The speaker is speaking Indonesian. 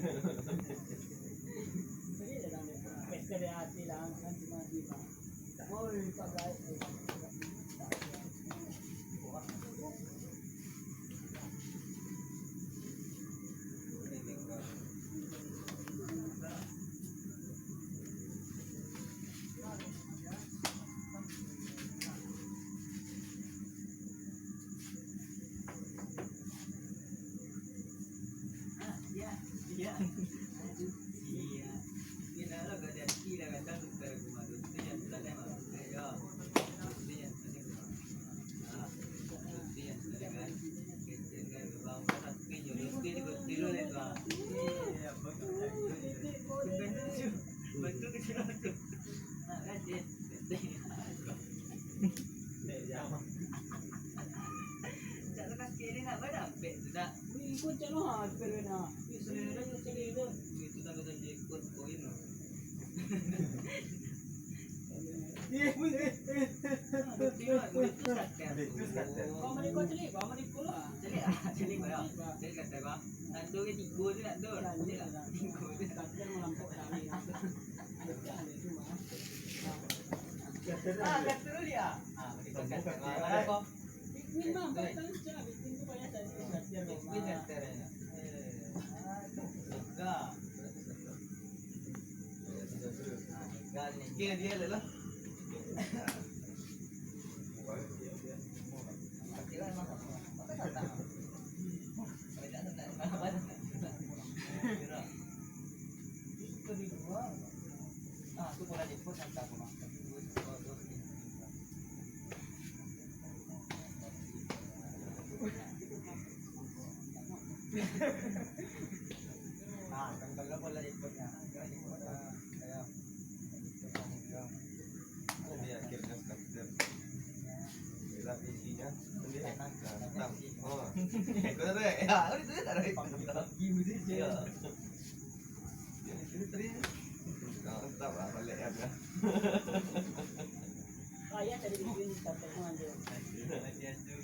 Jadi dalam pesta di hati lang kan cuma di mana. Oh, pakai. Iya. Iya. Ini lah gak ada kira kadang suka rumah tu yang belakang mah. Ya. Itu yang tadi mah. Ah, itu yang tadi kan. Dengan bang kan pinjol itu tidur itu ah. Iya, betul. Betul. Betul kecil tu. Ah, kan dia. Tak lepas kiri nak berdampak tu tak. Ikut channel ha pero na. Isere na chali do. Itu tak kata dia ikut koin tu. Pamali ko chali, pamali ko la. Cili ba? Cili kata ba? Ando ke tiga tu nak dur. Cili lah. Tiga tu. Takkan melampau kami. Ada itu mah. Ah, kata dulu dia. Ah, betul kata. Mana kau? Bikin mah, betul saja. Bikin tu banyak tadi. Bikin kantornya. Lega. Lega ni. Kira dia lah. Kira memang apa kata? Banyak tak mana. Kira. Itu di dua. Ah, tu pula jemput hantar aku makan. Ah, kalau pula jemputnya. Saya. Ini akhirnya starter. Bila isinya sendiri datang. Oh, kau ada? Ya, kau itu ada. Pagi mesti je. Ini tadi. Kau tak apa balik ya. Ayah tadi bikin starter aja. Masih ada.